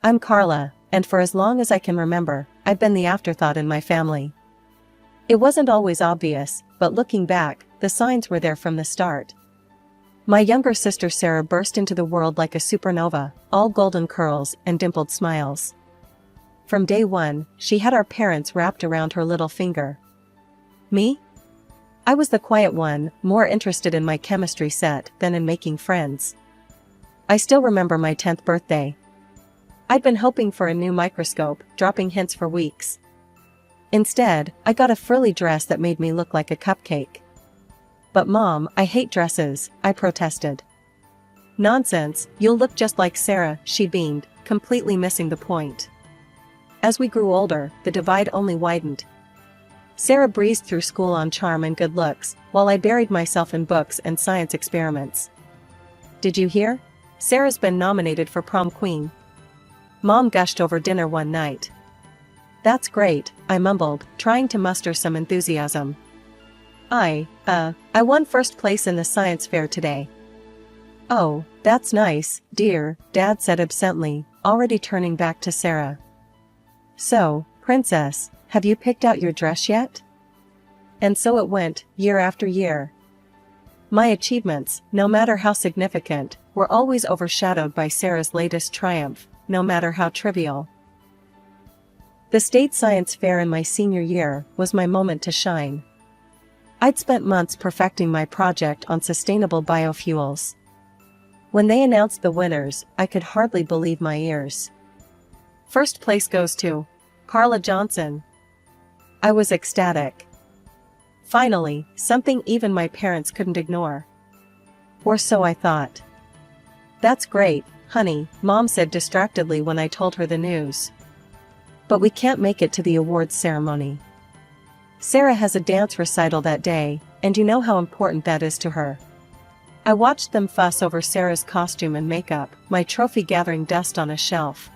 I'm Carla, and for as long as I can remember, I've been the afterthought in my family. It wasn't always obvious, but looking back, the signs were there from the start. My younger sister Sarah burst into the world like a supernova, all golden curls and dimpled smiles. From day one, she had our parents wrapped around her little finger. Me? I was the quiet one, more interested in my chemistry set than in making friends. I still remember my 10th birthday. I'd been hoping for a new microscope, dropping hints for weeks. Instead, I got a frilly dress that made me look like a cupcake. But Mom, I hate dresses, I protested. Nonsense, you'll look just like Sarah, she beamed, completely missing the point. As we grew older, the divide only widened. Sarah breezed through school on charm and good looks, while I buried myself in books and science experiments. Did you hear? Sarah's been nominated for prom queen. Mom gushed over dinner one night. That's great, I mumbled, trying to muster some enthusiasm. I won first place in the science fair today. Oh, that's nice, dear, Dad said absently, already turning back to Sarah. So, Princess, have you picked out your dress yet? And so it went, year after year. My achievements, no matter how significant, were always overshadowed by Sarah's latest triumph, no matter how trivial. The state science fair in my senior year was my moment to shine. I'd spent months perfecting my project on sustainable biofuels. When they announced the winners, I could hardly believe my ears. First place goes to Carla Johnson. I was ecstatic. Finally, something even my parents couldn't ignore. Or so I thought. That's great, honey, Mom said distractedly when I told her the news. But we can't make it to the awards ceremony. Sarah has a dance recital that day, and you know how important that is to her. I watched them fuss over Sarah's costume and makeup, my trophy gathering dust on a shelf.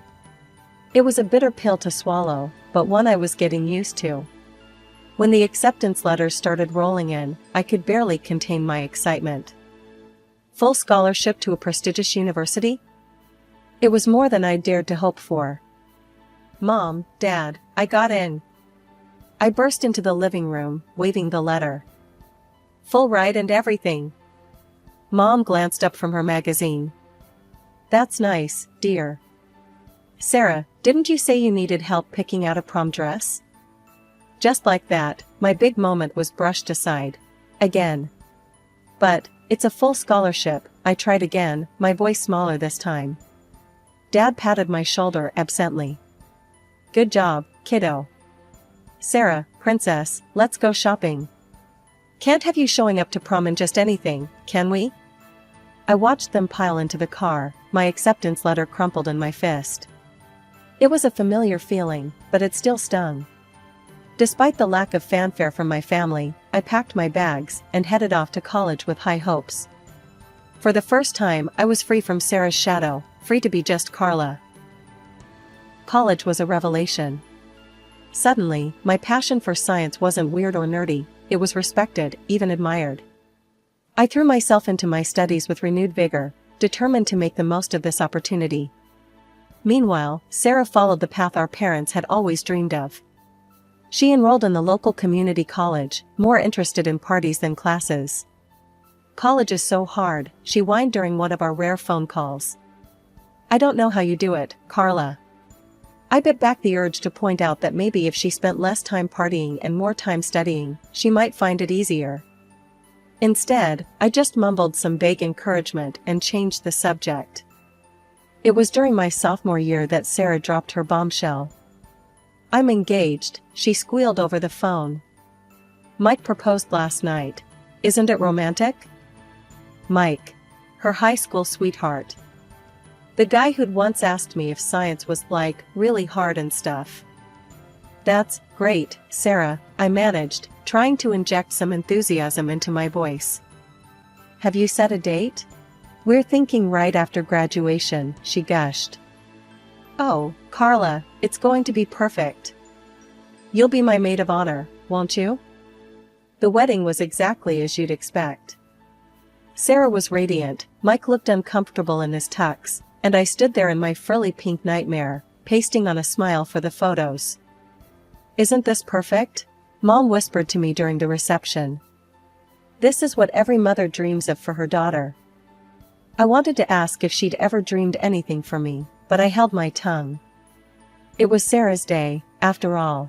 It was a bitter pill to swallow, but one I was getting used to. When the acceptance letters started rolling in, I could barely contain my excitement. Full scholarship to a prestigious university? It was more than I'd dared to hope for. Mom, Dad, I got in. I burst into the living room, waving the letter. Full ride and everything. Mom glanced up from her magazine. That's nice, dear. Sarah, didn't you say you needed help picking out a prom dress? Just like that, my big moment was brushed aside. Again. But, it's a full scholarship, I tried again, my voice smaller this time. Dad patted my shoulder absently. Good job, kiddo. Sarah, Princess, let's go shopping. Can't have you showing up to prom in just anything, can we? I watched them pile into the car, my acceptance letter crumpled in my fist. It was a familiar feeling, but it still stung. Despite the lack of fanfare from my family, I packed my bags and headed off to college with high hopes. For the first time, I was free from Sarah's shadow, free to be just Carla. College was a revelation. Suddenly, my passion for science wasn't weird or nerdy, it was respected, even admired. I threw myself into my studies with renewed vigor, determined to make the most of this opportunity. Meanwhile, Sarah followed the path our parents had always dreamed of. She enrolled in the local community college, more interested in parties than classes. College is so hard, she whined during one of our rare phone calls. I don't know how you do it, Carla. I bit back the urge to point out that maybe if she spent less time partying and more time studying, she might find it easier. Instead, I just mumbled some vague encouragement and changed the subject. It was during my sophomore year that Sarah dropped her bombshell. I'm engaged, she squealed over the phone. Mike proposed last night. Isn't it romantic? Mike. Her high school sweetheart. The guy who'd once asked me if science was like, really hard and stuff. That's great, Sarah, I managed, trying to inject some enthusiasm into my voice. Have you set a date? We're thinking right after graduation, she gushed. Oh, Carla, it's going to be perfect. You'll be my maid of honor, won't you? The wedding was exactly as you'd expect. Sarah was radiant, Mike looked uncomfortable in his tux, And I stood there in my frilly pink nightmare, pasting on a smile for the photos. "Isn't this perfect?" Mom whispered to me during the reception. "This is what every mother dreams of for her daughter." I wanted to ask if she'd ever dreamed anything for me, but I held my tongue. It was Sarah's day, after all.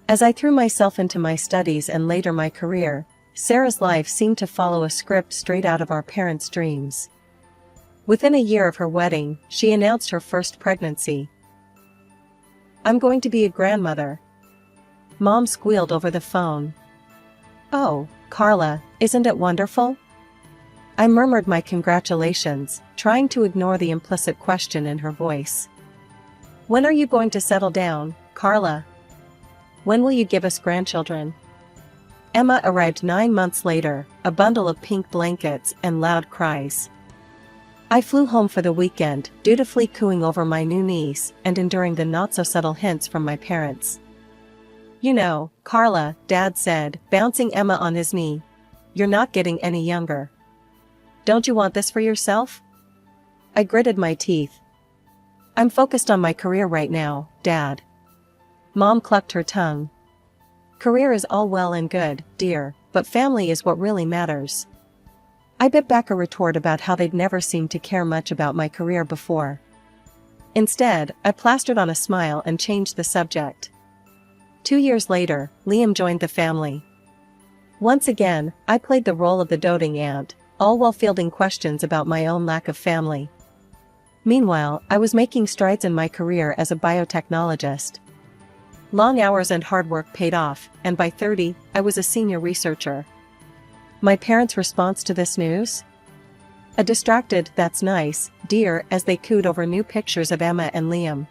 As I threw myself into my studies and later my career, Sarah's life seemed to follow a script straight out of our parents' dreams. Within a year of her wedding, she announced her first pregnancy. "I'm going to be a grandmother," Mom squealed over the phone. "Oh, Carla, isn't it wonderful?" I murmured my congratulations, trying to ignore the implicit question in her voice. "When are you going to settle down, Carla? When will you give us grandchildren?" Emma arrived 9 months later, a bundle of pink blankets and loud cries. I flew home for the weekend, dutifully cooing over my new niece and enduring the not-so-subtle hints from my parents. "You know, Carla," Dad said, bouncing Emma on his knee, "you're not getting any younger. Don't you want this for yourself?" I gritted my teeth. "I'm focused on my career right now, Dad." Mom clucked her tongue. "Career is all well and good, dear, but family is what really matters." I bit back a retort about how they'd never seemed to care much about my career before. Instead, I plastered on a smile and changed the subject. 2 years later, Liam joined the family. Once again, I played the role of the doting aunt, all while fielding questions about my own lack of family. Meanwhile, I was making strides in my career as a biotechnologist. Long hours and hard work paid off, and by 30, I was a senior researcher. My parents' response to this news? A distracted "that's nice, dear," as they cooed over new pictures of Emma and Liam.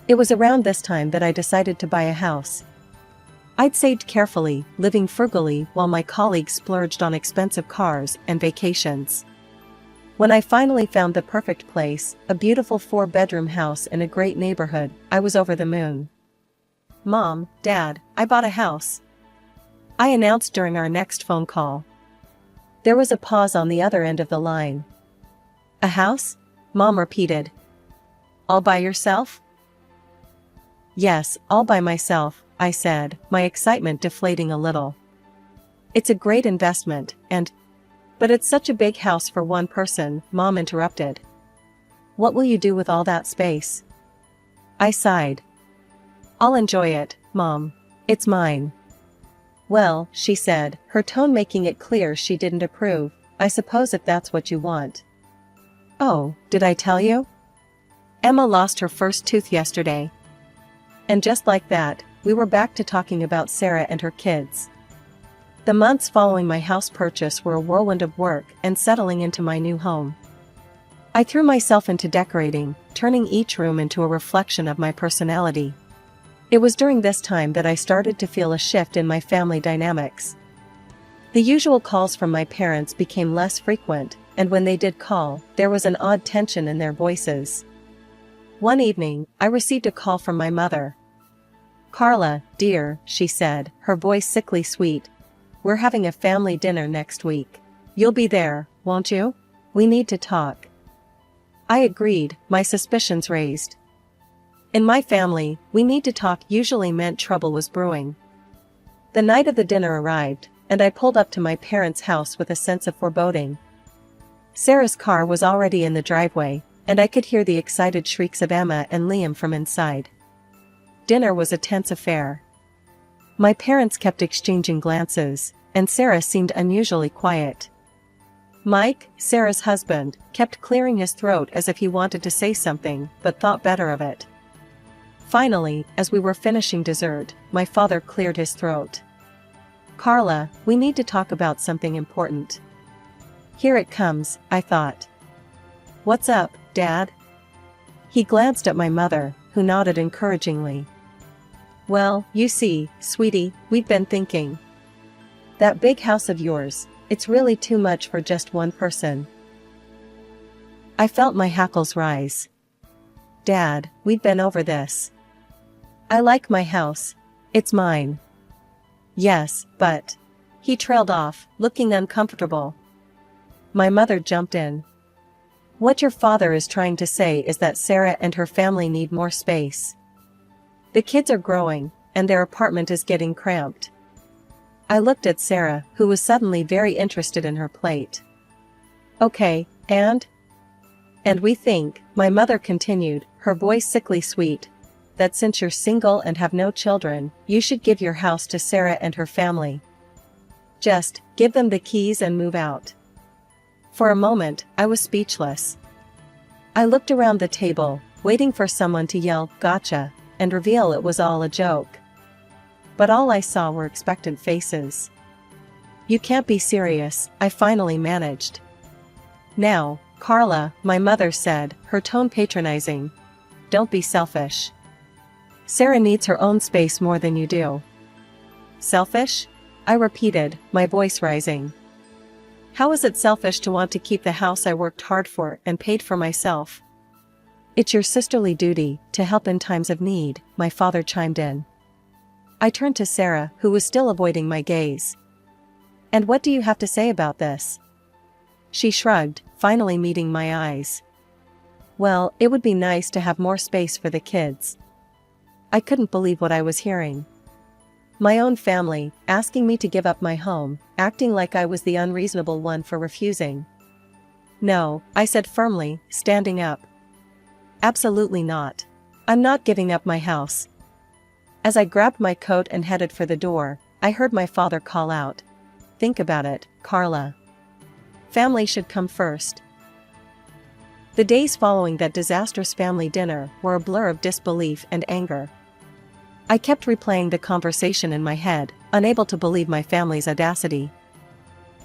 It was around this time that I decided to buy a house. I'd saved carefully, living frugally while my colleagues splurged on expensive cars and vacations. When I finally found the perfect place, a beautiful 4-bedroom house in a great neighborhood, I was over the moon. "Mom, Dad, I bought a house," I announced during our next phone call. There was a pause on the other end of the line. "A house?" Mom repeated. "All by yourself?" "Yes, all by myself," I said, my excitement deflating a little. "It's a great investment, and—" "But it's such a big house for one person," Mom interrupted. "What will you do with all that space?" I sighed. "I'll enjoy it, Mom. It's mine." "Well," she said, her tone making it clear she didn't approve, "I suppose if that's what you want." "Oh, did I tell you? Emma lost her first tooth yesterday." And just like that, we were back to talking about Sarah and her kids. The months following my house purchase were a whirlwind of work and settling into my new home. I threw myself into decorating, turning each room into a reflection of my personality. It was during this time that I started to feel a shift in my family dynamics. The usual calls from my parents became less frequent, and when they did call, there was an odd tension in their voices. One evening, I received a call from my mother. "Carla, dear," she said, her voice sickly sweet, "we're having a family dinner next week. You'll be there, won't you? We need to talk." I agreed, my suspicions raised. In my family, "we need to talk" usually meant trouble was brewing. The night of the dinner arrived, and I pulled up to my parents' house with a sense of foreboding. Sarah's car was already in the driveway, and I could hear the excited shrieks of Emma and Liam from inside. Dinner was a tense affair. My parents kept exchanging glances, and Sarah seemed unusually quiet. Mike, Sarah's husband, kept clearing his throat as if he wanted to say something, but thought better of it. Finally, as we were finishing dessert, my father cleared his throat. "Carla, we need to talk about something important." Here it comes, I thought. "What's up, Dad?" He glanced at my mother, who nodded encouragingly. "Well, you see, sweetie, we've been thinking. That big house of yours, it's really too much for just one person." I felt my hackles rise. "Dad, we've been over this. I like my house. It's mine." "Yes, but—" He trailed off, looking uncomfortable. My mother jumped in. What your father is trying to say is that Sarah and her family need more space. The kids are growing, and their apartment is getting cramped. I looked at Sarah, who was suddenly very interested in her plate. Okay, and? And we think, my mother continued, her voice sickly sweet, that since you're single and have no children, you should give your house to Sarah and her family. Just, give them the keys and move out. For a moment, I was speechless. I looked around the table, waiting for someone to yell, "Gotcha," and reveal it was all a joke. But all I saw were expectant faces. You can't be serious, I finally managed. Now, Carla, my mother said, her tone patronizing. Don't be selfish. Sarah needs her own space more than you do. Selfish? I repeated, my voice rising. How is it selfish to want to keep the house I worked hard for and paid for myself? It's your sisterly duty to help in times of need, my father chimed in. I turned to Sarah, who was still avoiding my gaze. And what do you have to say about this? She shrugged, finally meeting my eyes. Well, it would be nice to have more space for the kids. I couldn't believe what I was hearing. My own family, asking me to give up my home, acting like I was the unreasonable one for refusing. No, I said firmly, standing up. Absolutely not. I'm not giving up my house. As I grabbed my coat and headed for the door, I heard my father call out. Think about it, Carla. Family should come first. The days following that disastrous family dinner were a blur of disbelief and anger. I kept replaying the conversation in my head, unable to believe my family's audacity.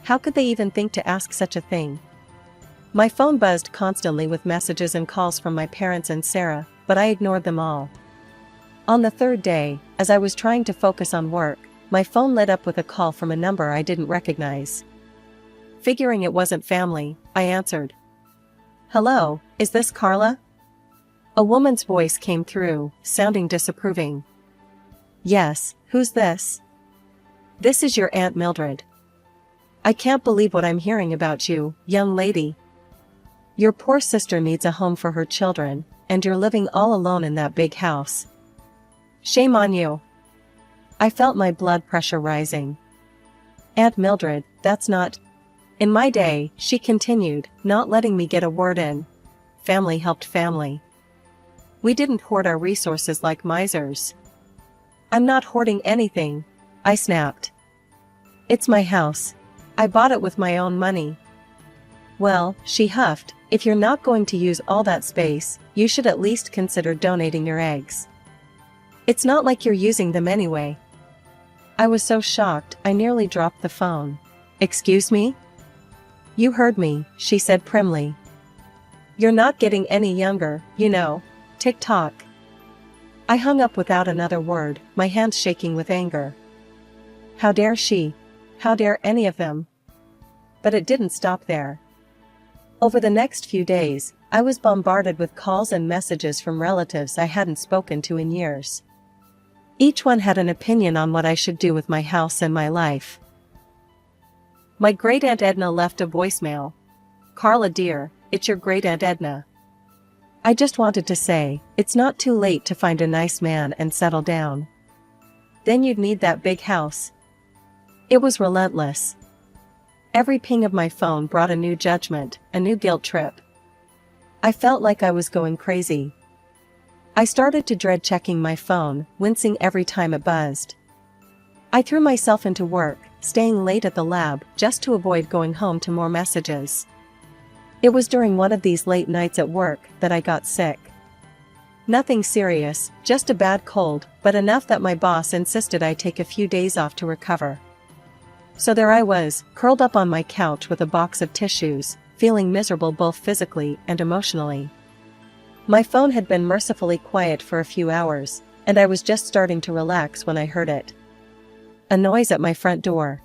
How could they even think to ask such a thing? My phone buzzed constantly with messages and calls from my parents and Sarah, but I ignored them all. On the third day, as I was trying to focus on work, my phone lit up with a call from a number I didn't recognize. Figuring it wasn't family, I answered. Hello, is this Carla? A woman's voice came through, sounding disapproving. Yes, who's this? This is your Aunt Mildred. I can't believe what I'm hearing about you, young lady. Your poor sister needs a home for her children, and you're living all alone in that big house. Shame on you. I felt my blood pressure rising. Aunt Mildred, that's not... In my day, she continued, not letting me get a word in. Family helped family. We didn't hoard our resources like misers. I'm not hoarding anything, I snapped. It's my house. I bought it with my own money. Well, she huffed, if you're not going to use all that space, you should at least consider donating your eggs. It's not like you're using them anyway. I was so shocked, I nearly dropped the phone. Excuse me? You heard me, she said primly. You're not getting any younger, you know. Tick-tock. I hung up without another word, my hands shaking with anger. How dare she? How dare any of them? But it didn't stop there. Over the next few days, I was bombarded with calls and messages from relatives I hadn't spoken to in years. Each one had an opinion on what I should do with my house and my life. My great-aunt Edna left a voicemail. Carla dear, it's your great-aunt Edna. I just wanted to say, it's not too late to find a nice man and settle down. Then you'd need that big house. It was relentless. Every ping of my phone brought a new judgment, a new guilt trip. I felt like I was going crazy. I started to dread checking my phone, wincing every time it buzzed. I threw myself into work, staying late at the lab just to avoid going home to more messages. It was during one of these late nights at work that I got sick. Nothing serious, just a bad cold, but enough that my boss insisted I take a few days off to recover. So there I was, curled up on my couch with a box of tissues, feeling miserable both physically and emotionally. My phone had been mercifully quiet for a few hours, and I was just starting to relax when I heard it. A noise at my front door.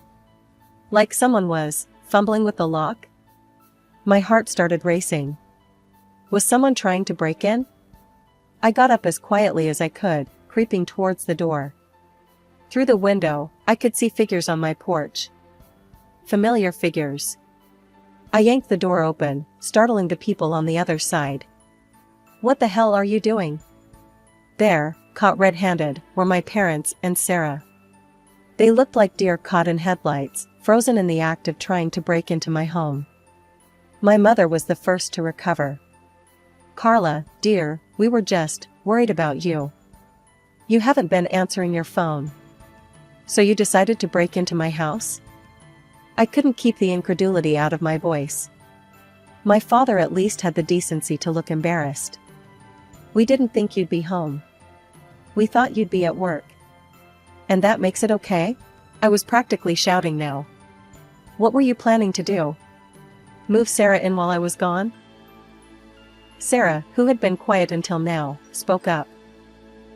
Like someone was fumbling with the lock. My heart started racing. Was someone trying to break in? I got up as quietly as I could, creeping towards the door. Through the window, I could see figures on my porch. Familiar figures. I yanked the door open, startling the people on the other side. "What the hell are you doing?" There, caught red-handed, were my parents and Sarah. They looked like deer caught in headlights, frozen in the act of trying to break into my home. My mother was the first to recover. "Carla, dear, we were just worried about you. You haven't been answering your phone. So you decided to break into my house?" I couldn't keep the incredulity out of my voice. My father at least had the decency to look embarrassed. "We didn't think you'd be home. We thought you'd be at work. And that makes it okay?" I was practically shouting now. "What were you planning to do? Move Sarah in while I was gone?" Sarah, who had been quiet until now, spoke up.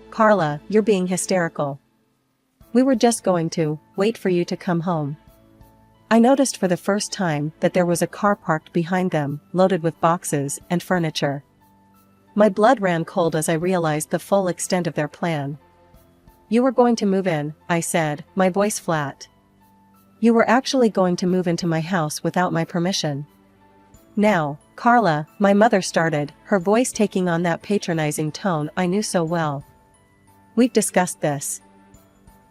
"Carla, you're being hysterical. We were just going to wait for you to come home." I noticed for the first time that there was a car parked behind them, loaded with boxes and furniture. My blood ran cold as I realized the full extent of their plan. "You were going to move in," I said, my voice flat. "You were actually going to move into my house without my permission." "Now, Carla," my mother started, her voice taking on that patronizing tone I knew so well. "We've discussed this.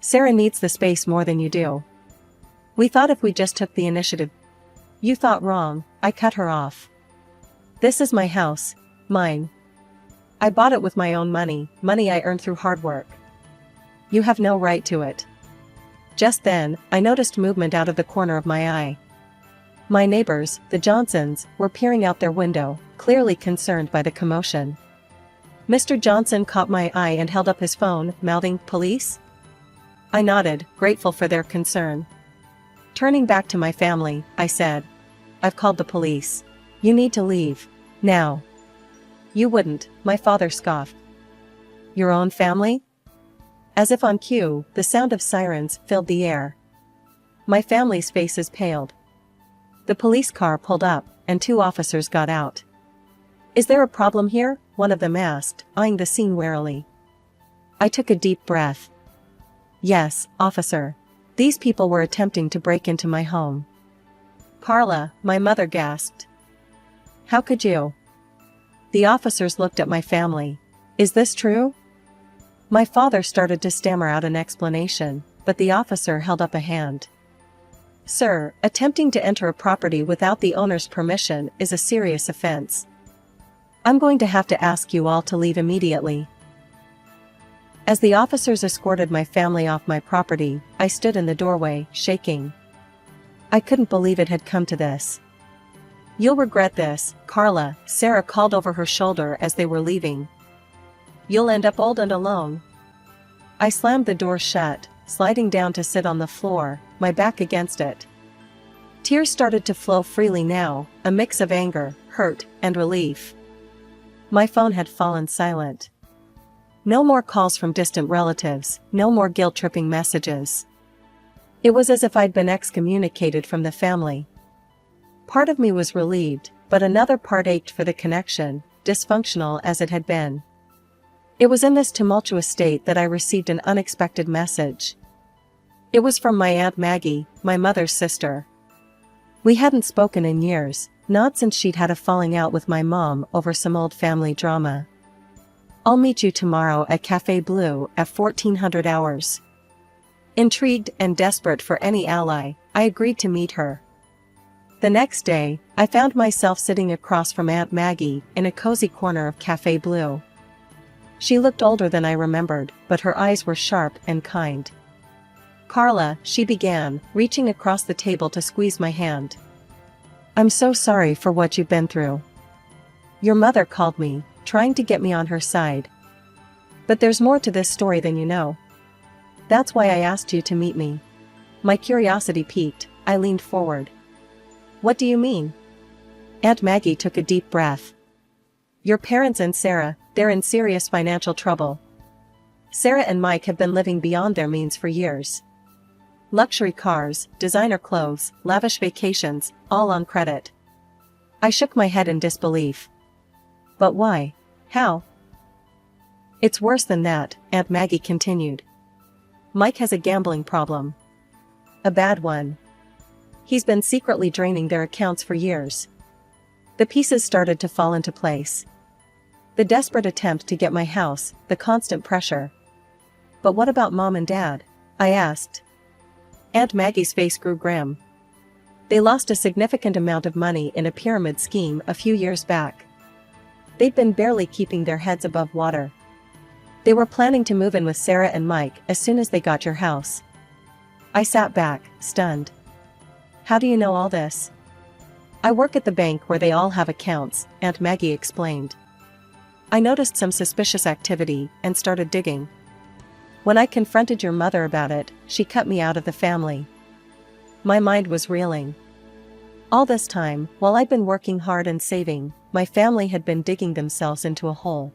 Sarah needs the space more than you do. We thought if we just took the initiative." "You thought wrong," I cut her off. "This is my house, mine. I bought it with my own money, money I earned through hard work. You have no right to it." Just then, I noticed movement out of the corner of my eye. My neighbors, the Johnsons, were peering out their window, clearly concerned by the commotion. Mr. Johnson caught my eye and held up his phone, mouthing, "Police?" I nodded, grateful for their concern. Turning back to my family, I said, "I've called the police. You need to leave. Now." "You wouldn't," my father scoffed. "Your own family?" As if on cue, the sound of sirens filled the air. My family's faces paled. The police car pulled up, and 2 officers got out. "Is there a problem here?" one of them asked, eyeing the scene warily. I took a deep breath. "Yes, officer. These people were attempting to break into my home." "Carla," my mother gasped. "How could you?" The officers looked at my family. "Is this true?" My father started to stammer out an explanation, but the officer held up a hand. "Sir, attempting to enter a property without the owner's permission is a serious offense. I'm going to have to ask you all to leave immediately." As the officers escorted my family off my property, I stood in the doorway, shaking. I couldn't believe it had come to this. "You'll regret this, Carla," Sarah called over her shoulder as they were leaving. "You'll end up old and alone." I slammed the door shut, sliding down to sit on the floor, my back against it. Tears started to flow freely now, a mix of anger, hurt, and relief. My phone had fallen silent. No more calls from distant relatives, no more guilt-tripping messages. It was as if I'd been excommunicated from the family. Part of me was relieved, but another part ached for the connection, dysfunctional as it had been. It was in this tumultuous state that I received an unexpected message. It was from my Aunt Maggie, my mother's sister. We hadn't spoken in years, not since she'd had a falling out with my mom over some old family drama. "I'll meet you tomorrow at Café Bleu at 1400 hours." Intrigued and desperate for any ally, I agreed to meet her. The next day, I found myself sitting across from Aunt Maggie in a cozy corner of Café Bleu. She looked older than I remembered, but her eyes were sharp and kind. "Carla," she began, reaching across the table to squeeze my hand. "I'm so sorry for what you've been through. Your mother called me, trying to get me on her side. But there's more to this story than you know. That's why I asked you to meet me." My curiosity piqued, I leaned forward. "What do you mean?" Aunt Maggie took a deep breath. "Your parents and Sarah, they're in serious financial trouble. Sarah and Mike have been living beyond their means for years. Luxury cars, designer clothes, lavish vacations, all on credit." I shook my head in disbelief. "But why? How?" "It's worse than that," Aunt Maggie continued. "Mike has a gambling problem. A bad one. He's been secretly draining their accounts for years. The pieces started to fall into place. The desperate attempt to get my house, the constant pressure. But what about Mom and Dad? I asked. Aunt Maggie's face grew grim. They lost a significant amount of money in a pyramid scheme a few years back. They'd been barely keeping their heads above water. They were planning to move in with Sarah and Mike as soon as they got your house. I sat back, stunned. How do you know all this? I work at the bank where they all have accounts, Aunt Maggie explained. I noticed some suspicious activity and started digging. When I confronted your mother about it, she cut me out of the family. My mind was reeling. All this time, while I'd been working hard and saving, my family had been digging themselves into a hole.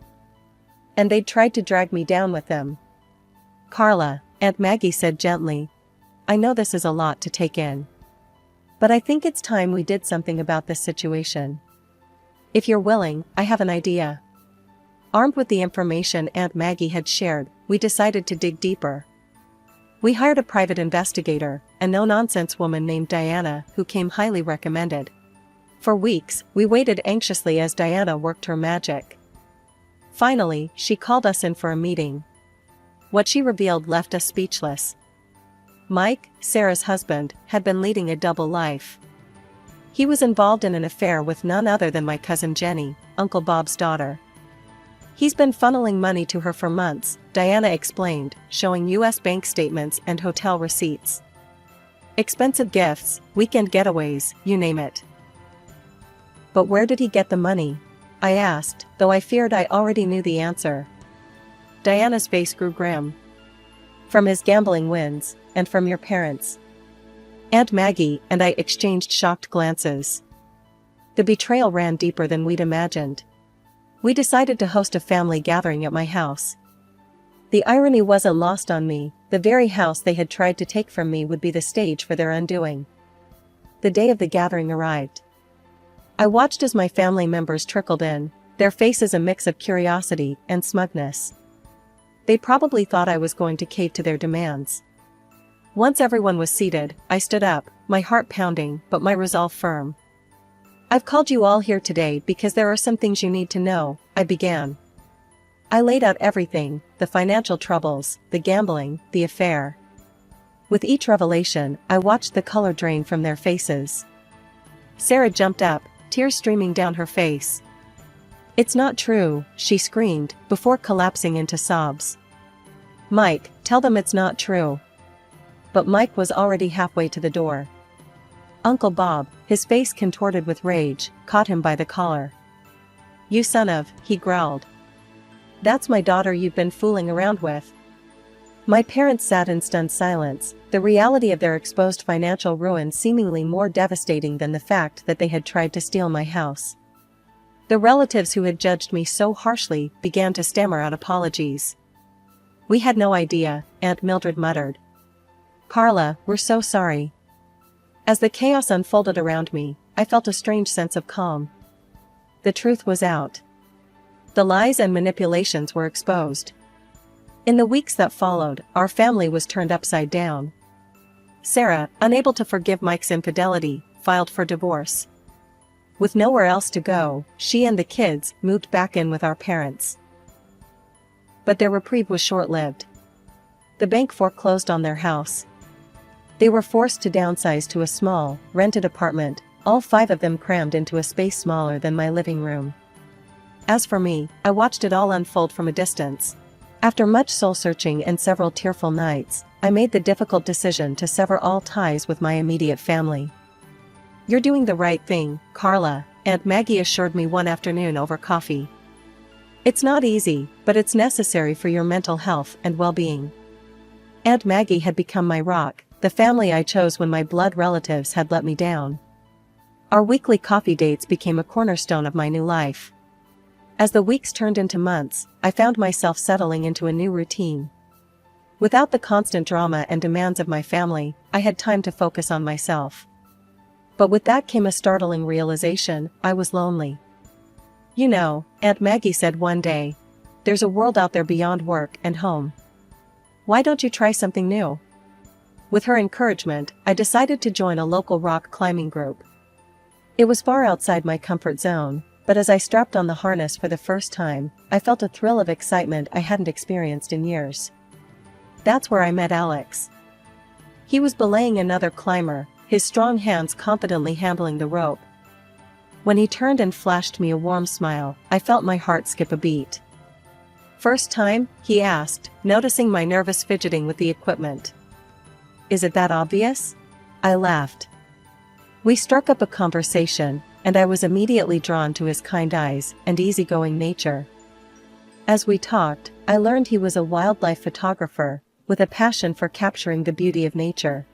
And they'd tried to drag me down with them. Carla, Aunt Maggie said gently, I know this is a lot to take in. But I think it's time we did something about this situation. If you're willing, I have an idea. Armed with the information Aunt Maggie had shared, we decided to dig deeper. We hired a private investigator, a no-nonsense woman named Diana, who came highly recommended. For weeks, we waited anxiously as Diana worked her magic. Finally, she called us in for a meeting. What she revealed left us speechless. Mike, Sarah's husband, had been leading a double life. He was involved in an affair with none other than my cousin Jenny, Uncle Bob's daughter. He's been funneling money to her for months, Diana explained, showing U.S. bank statements and hotel receipts. Expensive gifts, weekend getaways, you name it. But where did he get the money? I asked, though I feared I already knew the answer. Diana's face grew grim. From his gambling wins, and from your parents. Aunt Maggie and I exchanged shocked glances. The betrayal ran deeper than we'd imagined. We decided to host a family gathering at my house. The irony wasn't lost on me, the very house they had tried to take from me would be the stage for their undoing. The day of the gathering arrived. I watched as my family members trickled in, their faces a mix of curiosity and smugness. They probably thought I was going to cave to their demands. Once everyone was seated, I stood up, my heart pounding, but my resolve firm. I've called you all here today because there are some things you need to know, I began. I laid out everything, the financial troubles, the gambling, the affair. With each revelation, I watched the color drain from their faces. Sarah jumped up, tears streaming down her face. It's not true, she screamed, before collapsing into sobs. Mike, tell them it's not true. But Mike was already halfway to the door. Uncle Bob, his face contorted with rage, caught him by the collar. You son of, he growled. That's my daughter you've been fooling around with. My parents sat in stunned silence, the reality of their exposed financial ruin seemingly more devastating than the fact that they had tried to steal my house. The relatives who had judged me so harshly began to stammer out apologies. We had no idea, Aunt Mildred muttered. Carla, we're so sorry. As the chaos unfolded around me, I felt a strange sense of calm. The truth was out. The lies and manipulations were exposed. In the weeks that followed, our family was turned upside down. Sarah, unable to forgive Mike's infidelity, filed for divorce. With nowhere else to go, she and the kids moved back in with our parents. But their reprieve was short-lived. The bank foreclosed on their house. They were forced to downsize to a small, rented apartment, all 5 of them crammed into a space smaller than my living room. As for me, I watched it all unfold from a distance. After much soul-searching and several tearful nights, I made the difficult decision to sever all ties with my immediate family. You're doing the right thing, Carla, Aunt Maggie assured me one afternoon over coffee. It's not easy, but it's necessary for your mental health and well-being. Aunt Maggie had become my rock, the family I chose when my blood relatives had let me down. Our weekly coffee dates became a cornerstone of my new life. As the weeks turned into months, I found myself settling into a new routine. Without the constant drama and demands of my family, I had time to focus on myself. But with that came a startling realization: I was lonely. You know, Aunt Maggie said one day, there's a world out there beyond work and home. Why don't you try something new? With her encouragement, I decided to join a local rock climbing group. It was far outside my comfort zone, but as I strapped on the harness for the first time, I felt a thrill of excitement I hadn't experienced in years. That's where I met Alex. He was belaying another climber, his strong hands confidently handling the rope. When he turned and flashed me a warm smile, I felt my heart skip a beat. "First time?" he asked, noticing my nervous fidgeting with the equipment. "Is it that obvious?" I laughed. We struck up a conversation, and I was immediately drawn to his kind eyes and easygoing nature. As we talked, I learned he was a wildlife photographer, with a passion for capturing the beauty of nature.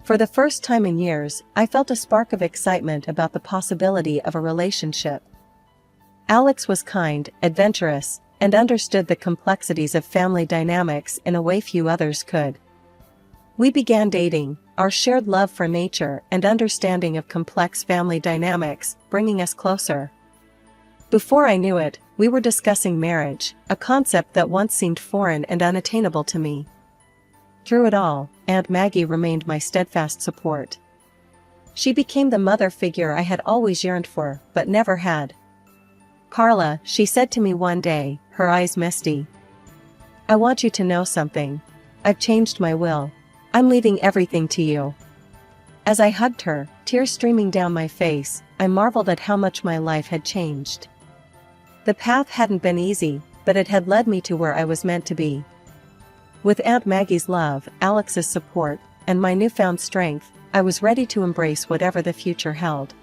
For the first time in years, I felt a spark of excitement about the possibility of a relationship. Alex was kind, adventurous, and understood the complexities of family dynamics in a way few others could. We began dating, our shared love for nature and understanding of complex family dynamics bringing us closer. Before I knew it, we were discussing marriage, a concept that once seemed foreign and unattainable to me. Through it all, Aunt Maggie remained my steadfast support. She became the mother figure I had always yearned for, but never had. "Carla," she said to me one day, her eyes misty. "I want you to know something. I've changed my will. I'm leaving everything to you." As I hugged her, tears streaming down my face, I marveled at how much my life had changed. The path hadn't been easy, but it had led me to where I was meant to be. With Aunt Maggie's love, Alex's support, and my newfound strength, I was ready to embrace whatever the future held.